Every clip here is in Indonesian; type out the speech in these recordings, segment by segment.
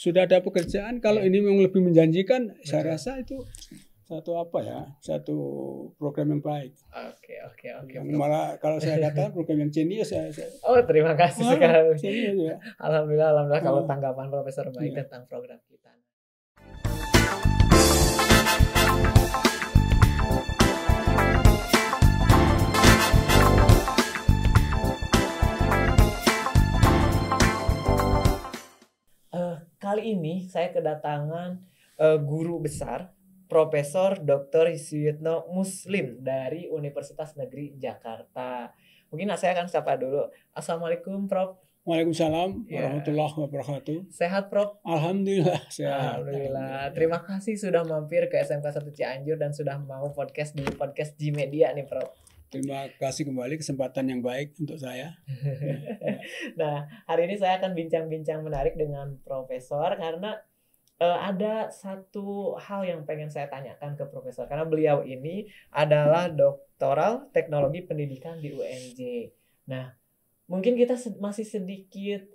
sudah ada pekerjaan. Kalau ini memang lebih menjanjikan, saya rasa itu satu program yang baik. Oke. Yang malah kalau saya katakan program yang jenius Oh, terima kasih sekali. jenius ya. Alhamdulillah kalau tanggapan Profesor baik tentang program kita. Kali ini saya kedatangan guru besar Profesor Dr. Suyitno Muslim dari Universitas Negeri Jakarta. Mungkin saya akan sapa dulu. Assalamualaikum, Prof. Waalaikumsalam warahmatullahi wabarakatuh. Sehat, Prof? Alhamdulillah sehat. Alhamdulillah. Terima kasih sudah mampir ke SMK 1 Cianjur dan sudah mau podcast di podcast G Media nih, Prof. Terima kasih kembali, kesempatan yang baik untuk saya. Nah, hari ini saya akan bincang-bincang menarik dengan Profesor karena ada satu hal yang pengen saya tanyakan ke Profesor. Karena beliau ini adalah doktoral teknologi pendidikan di UNJ. Nah, mungkin kita masih sedikit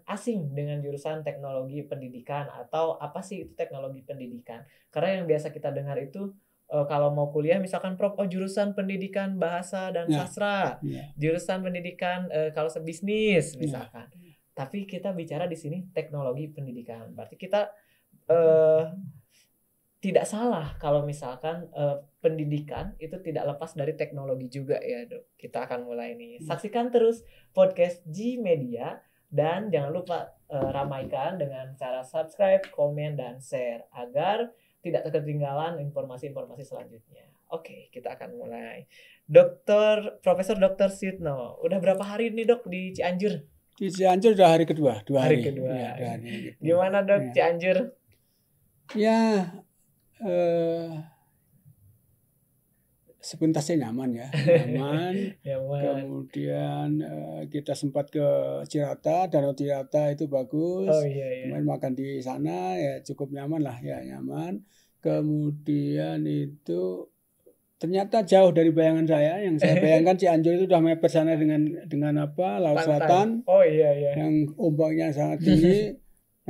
asing dengan jurusan teknologi pendidikan atau apa sih itu teknologi pendidikan. Karena yang biasa kita dengar itu kalau mau kuliah misalkan Prof, jurusan pendidikan bahasa dan sastra, jurusan pendidikan kalau bisnis misalkan. Tapi kita bicara di sini teknologi pendidikan. Berarti kita tidak salah kalau misalkan pendidikan itu tidak lepas dari teknologi juga ya, Dok. Kita akan mulai nih. Saksikan terus podcast G Media dan jangan lupa ramaikan dengan cara subscribe, komen, dan share agar tidak ketinggalan informasi-informasi selanjutnya. Oke, kita akan mulai. Profesor Dr. Suyitno, udah berapa hari nih, Dok, di Cianjur? Di Cianjur udah hari kedua, 2 hari. Hari kedua. Ya, Gimana, Dok, Cianjur? Ya, sepintasnya nyaman ya, nyaman. Kemudian kita sempat ke Cirata, Danau Cirata itu bagus. Kemarin makan di sana ya cukup nyaman lah ya, nyaman. Kemudian itu ternyata jauh dari bayangan saya. Yang saya bayangkan Cianjur itu udah mepet sana dengan Laut Selatan. Yang ombaknya sangat tinggi.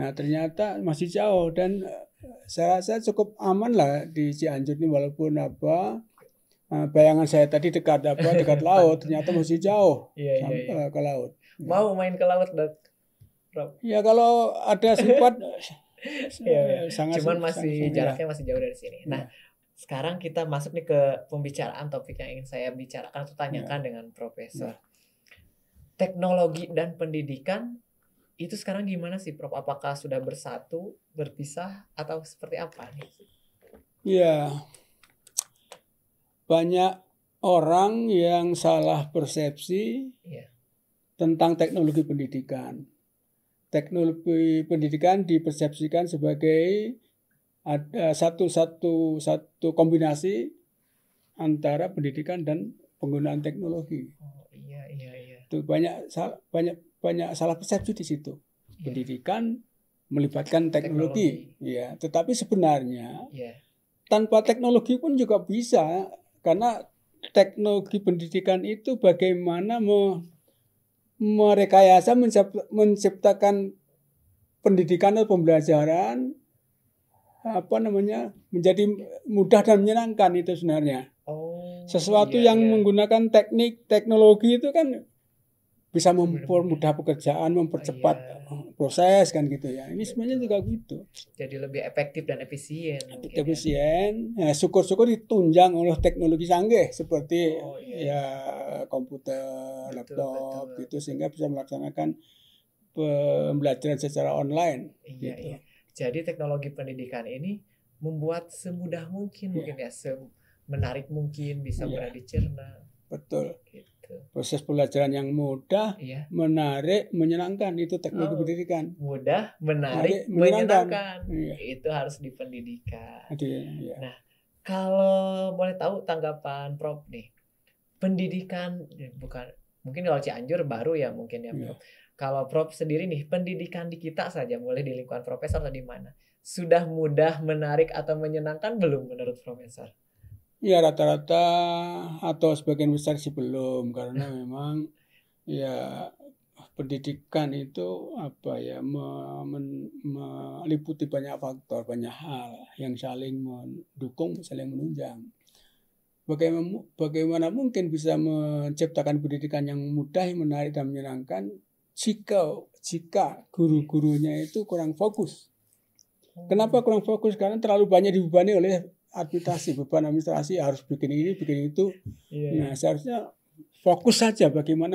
Nah, ternyata masih jauh dan saya rasa cukup aman lah di Cianjur ini walaupun bayangan saya tadi dekat laut, ternyata masih jauh ke laut. Mau main ke laut, Dok? Ya kalau ada sempat cuman jaraknya masih jauh dari sini. Nah, sekarang kita masuk nih ke pembicaraan topik yang ingin saya bicarakan atau tanyakan dengan Profesor. Teknologi dan pendidikan itu sekarang gimana sih, Prof? Apakah sudah bersatu, berpisah, atau seperti apa nih? Ya, banyak orang yang salah persepsi tentang teknologi pendidikan. Teknologi pendidikan dipersepsikan sebagai ada satu kombinasi antara pendidikan dan penggunaan teknologi. Itu banyak salah persepsi di situ. Pendidikan melibatkan teknologi. Ya, tetapi sebenarnya tanpa teknologi pun juga bisa, karena teknologi pendidikan itu bagaimana merekayasa menciptakan pendidikan atau pembelajaran menjadi mudah dan menyenangkan itu sebenarnya. Sesuatu yang menggunakan teknologi itu kan bisa mempermudah pekerjaan, mempercepat proses kan gitu ya. Ini sebenarnya juga gitu. Jadi lebih efektif dan efisien. Ya, syukur-syukur ditunjang oleh teknologi canggih seperti komputer, laptop gitu, sehingga bisa melaksanakan pembelajaran secara online. Gitu. Jadi teknologi pendidikan ini membuat semudah mungkin ya, semenarik mungkin, bisa mudah dicerna. Betul. Gitu. Proses pembelajaran yang mudah, menarik, menyenangkan itu teknologi pendidikan. Mudah, menarik, menyenangkan. Itu harus di pendidikan. Nah, kalau boleh tahu tanggapan Prof nih. Pendidikan mungkin kalau Cianjur baru ya mungkin ya, Prof. Kalau Prof sendiri nih, pendidikan di kita saja, boleh di lingkungan Profesor atau di mana? Sudah mudah, menarik atau menyenangkan belum menurut Profesor? Ya rata-rata atau sebagian besar sih belum, karena memang ya pendidikan itu meliputi banyak faktor, banyak hal yang saling mendukung, saling menunjang. Bagaimana mungkin bisa menciptakan pendidikan yang mudah, yang menarik dan menyenangkan jika guru-gurunya itu kurang fokus. Kenapa kurang fokus? Karena terlalu banyak dibebani oleh beban administrasi, harus bikin ini, bikin itu. Nah, seharusnya fokus saja bagaimana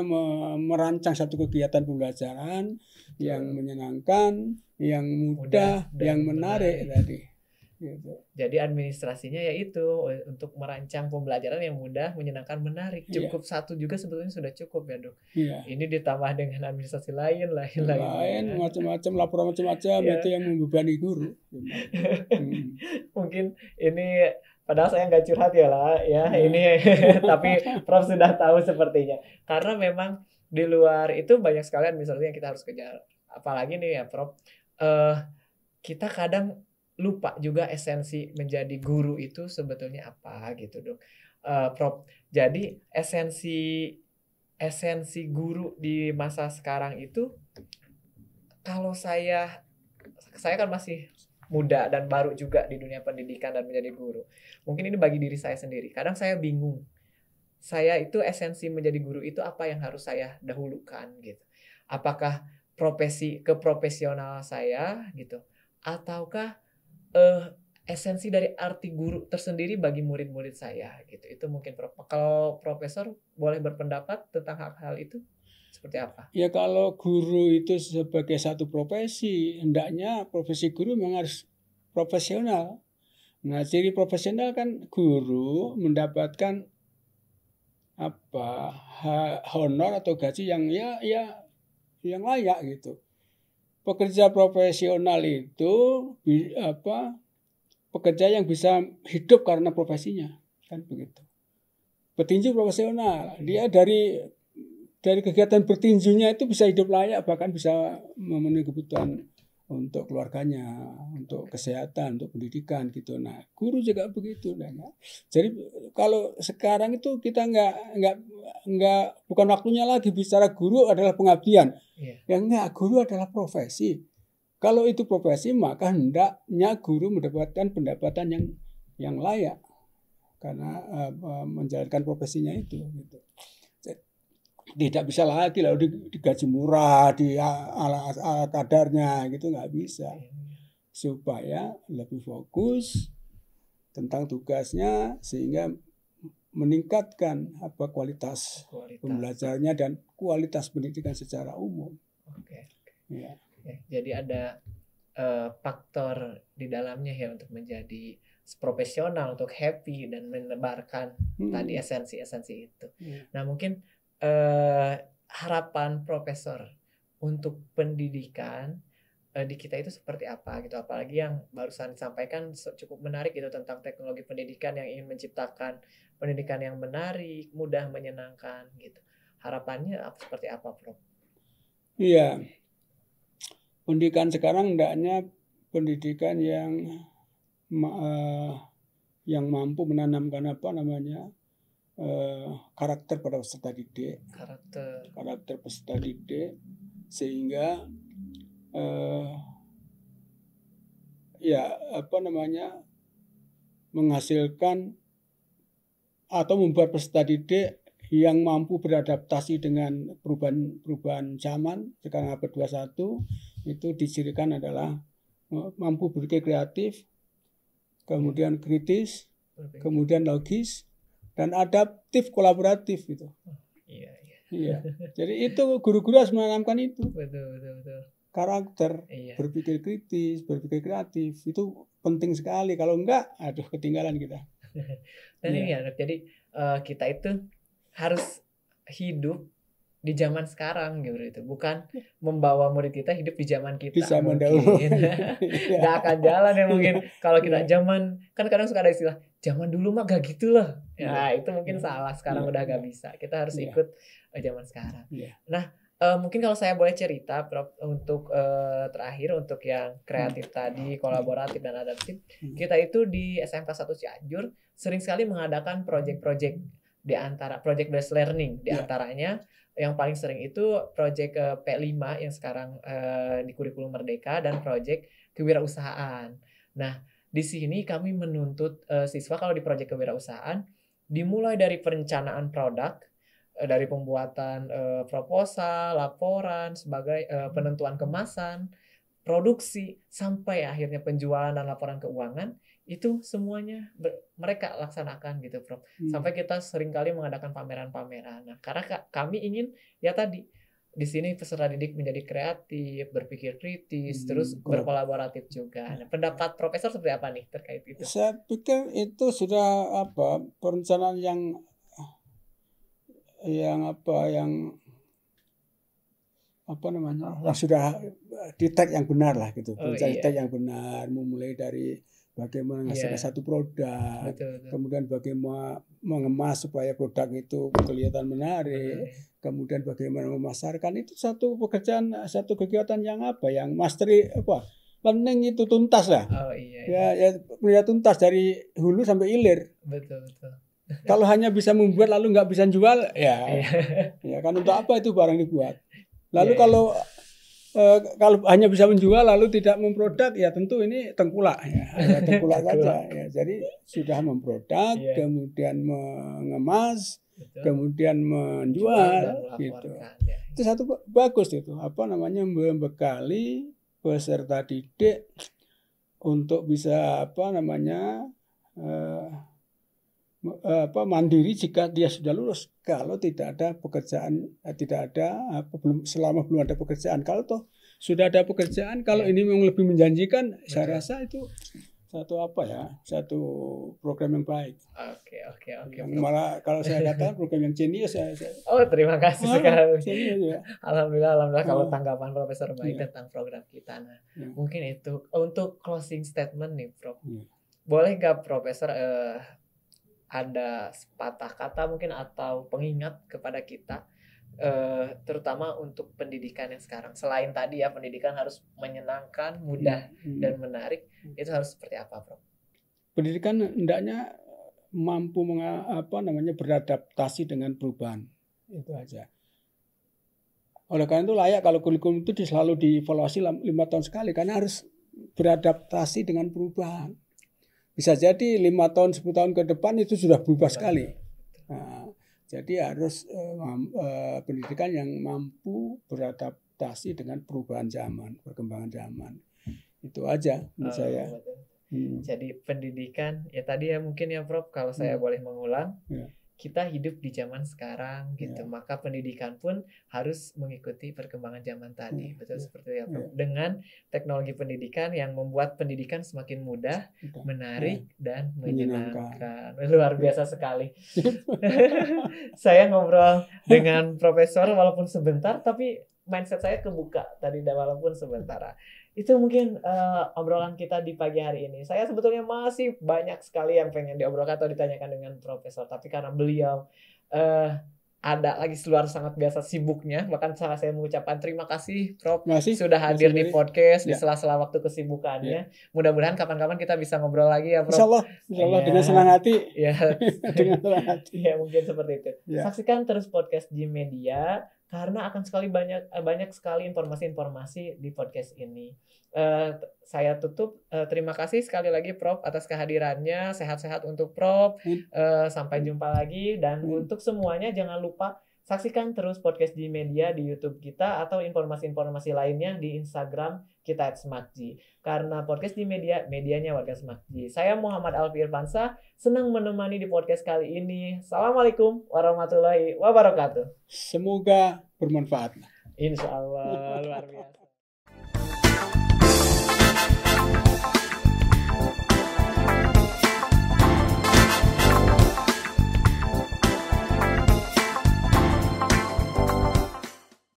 merancang satu kegiatan pembelajaran yang menyenangkan, yang mudah yang menarik tadi. Gitu. Jadi administrasinya yaitu untuk merancang pembelajaran yang mudah, menyenangkan, menarik. Cukup satu juga sebetulnya sudah cukup ya, Dok. Ini ditambah dengan administrasi lain, macam-macam, laporan macam-macam itu yang membebani guru. Mungkin ini padahal saya nggak curhat ya lah ya ini tapi Prof sudah tahu sepertinya. Karena memang di luar itu banyak sekali administrasi yang kita harus kejar. Apalagi nih ya Prof, kita kadang lupa juga esensi menjadi guru itu sebetulnya apa gitu Dok. Prof, jadi esensi guru di masa sekarang itu, kalau saya kan masih muda dan baru juga di dunia pendidikan dan menjadi guru. Mungkin ini bagi diri saya sendiri. Kadang saya bingung. Saya itu esensi menjadi guru itu apa yang harus saya dahulukan gitu. Apakah keprofesional saya gitu, ataukah esensi dari arti guru tersendiri bagi murid-murid saya gitu. Itu mungkin kalau Profesor boleh berpendapat tentang hal-hal itu seperti apa? Ya kalau guru itu sebagai satu profesi, hendaknya profesi guru memang harus profesional. Nah, ciri profesional kan guru mendapatkan honor atau gaji yang yang layak gitu. Pekerja profesional itu pekerja yang bisa hidup karena profesinya, kan begitu. Petinju profesional, dia dari kegiatan bertinjunya itu bisa hidup layak, bahkan bisa memenuhi kebutuhan untuk keluarganya, untuk kesehatan, untuk pendidikan gitu. Nah, guru juga begitu, ya. Jadi kalau sekarang itu kita bukan waktunya lagi bicara guru adalah pengabdian. Ya guru adalah profesi. Kalau itu profesi, maka hendaknya guru mendapatkan pendapatan yang layak karena menjalankan profesinya itu. Gitu. Tidak bisa lagi digaji murah ala kadarnya gitu, nggak bisa. Supaya lebih fokus tentang tugasnya sehingga meningkatkan kualitas pembelajarannya dan kualitas pendidikan secara umum. Oke. Ya. Jadi ada faktor di dalamnya ya untuk menjadi profesional, untuk happy dan menebarkan tadi esensi-esensi itu. Nah mungkin harapan Profesor untuk pendidikan di kita itu seperti apa gitu, apalagi yang barusan disampaikan cukup menarik gitu tentang teknologi pendidikan yang ingin menciptakan pendidikan yang menarik, mudah, menyenangkan gitu. Harapannya seperti apa, Prof? Iya, pendidikan sekarang hendaknya pendidikan yang mampu menanamkan karakter pada peserta didik, karakter peserta didik, sehingga menghasilkan atau membuat peserta didik yang mampu beradaptasi dengan perubahan zaman. Sekarang abad 21 itu dicirikan adalah mampu berpikir kreatif, kemudian kritis, kemudian logis, dan adaptif kolaboratif gitu. Iya. Jadi itu guru-guru harus menanamkan itu. Betul. Karakter, berpikir kritis, berpikir kreatif itu penting sekali. Kalau enggak, ketinggalan kita. Dan ini ya, jadi kita itu harus hidup di zaman sekarang gitu, bukan membawa murid kita hidup di zaman kita. Di zaman dahulu. Gak akan jalan ya mungkin kalau kita zaman, kan kadang suka ada istilah zaman dulu mah gak gitu loh. Ya itu mungkin salah, sekarang udah gak bisa. Kita harus ikut zaman sekarang. Nah mungkin kalau saya boleh cerita Prof, untuk terakhir untuk yang kreatif tadi, kolaboratif dan adaptif, kita itu di SMK 1 Cianjur sering sekali mengadakan proyek-proyek di antara project based learning, di antaranya yang paling sering itu project P5 yang sekarang di kurikulum Merdeka dan project kewirausahaan. Nah, di sini kami menuntut siswa kalau di project kewirausahaan dimulai dari perencanaan produk, dari pembuatan proposal, laporan, sebagai penentuan kemasan, produksi, sampai akhirnya penjualan dan laporan keuangan, itu semuanya mereka laksanakan gitu, Prof. Sampai kita seringkali mengadakan pameran-pameran. Nah, karena kami ingin ya tadi di sini peserta didik menjadi kreatif, berpikir kritis, terus berkolaboratif juga. Nah, pendapat Profesor seperti apa nih terkait itu? Saya pikir itu sudah perencanaan yang sudah di-tag yang benar lah gitu. Tag yang benar, memulai dari bagaimana menghasilkan satu produk, kemudian bagaimana mengemas supaya produk itu kelihatan menarik, kemudian bagaimana memasarkan, itu satu pekerjaan, satu kegiatan yang mastery learning itu tuntas lah. Ya tuntas dari hulu sampai hilir. Betul. Kalau hanya bisa membuat lalu nggak bisa jual, ya kan untuk apa itu barang dibuat? Lalu kalau hanya bisa menjual lalu tidak memproduk, ya tentu ini tengkulak tengkulak saja. Ya, jadi sudah memproduk, kemudian mengemas, kemudian menjual, gitu. Itu satu bagus itu. Membekali peserta didik untuk bisa mandiri jika dia sudah lulus. Kalau tidak ada pekerjaan, selama belum ada pekerjaan. Kalau toh sudah ada pekerjaan, kalau ini memang lebih menjanjikan, saya rasa itu satu program yang baik. Oke. Malah kalau saya katakan program yang jenius. Terima kasih sekali. Ya. Alhamdulillah kalau tanggapan Profesor baik tentang program kita. Nah, mungkin itu untuk closing statement nih, Prof. Boleh nggak Profesor ada sepatah kata mungkin atau pengingat kepada kita, terutama untuk pendidikan yang sekarang, selain tadi ya pendidikan harus menyenangkan, mudah dan menarik, itu harus seperti apa, Prof? Pendidikan hendaknya mampu beradaptasi dengan perubahan, itu aja. Oleh karena itu layak kalau kurikulum itu selalu dievaluasi 5 tahun sekali, karena harus beradaptasi dengan perubahan. Bisa jadi 5 tahun, 10 tahun ke depan itu sudah berubah sekali. Nah, jadi harus pendidikan yang mampu beradaptasi dengan perubahan zaman, perkembangan zaman. Itu aja menurut saya. Jadi pendidikan, ya tadi ya mungkin ya Prof, kalau saya boleh mengulang, kita hidup di zaman sekarang gitu, maka pendidikan pun harus mengikuti perkembangan zaman tadi. Betul seperti itu, Prof. Dengan teknologi pendidikan yang membuat pendidikan semakin mudah, menarik dan menyenangkan. Luar biasa sekali. Saya ngobrol dengan Profesor walaupun sebentar, tapi mindset saya kebuka tadi walaupun sebentar. Itu mungkin obrolan kita di pagi hari ini. Saya sebetulnya masih banyak sekali yang pengen diobrolkan atau ditanyakan dengan Profesor, tapi karena beliau ada lagi luar sangat biasa sibuknya, bahkan saya mengucapkan terima kasih Prof sudah hadir di podcast di sela-sela waktu kesibukannya. Mudah-mudahan kapan-kapan kita bisa ngobrol lagi ya Prof. Insyaallah dengan senang hati. Ya. Dengan senang hati. Ya mungkin seperti itu. Saksikan terus podcast G-Media karena akan banyak sekali informasi-informasi di podcast ini. Saya tutup. Terima kasih sekali lagi Prof atas kehadirannya. Sehat-sehat untuk Prof. Sampai jumpa lagi. Dan untuk semuanya jangan lupa saksikan terus podcast G-Media di YouTube kita atau informasi-informasi lainnya di Instagram kita @smartg. Karena podcast G-Media, medianya warga Smartg. Saya Muhammad Alfi Irfansyah, senang menemani di podcast kali ini. Assalamualaikum warahmatullahi wabarakatuh. Semoga bermanfaat. Insya Allah, luar biasa.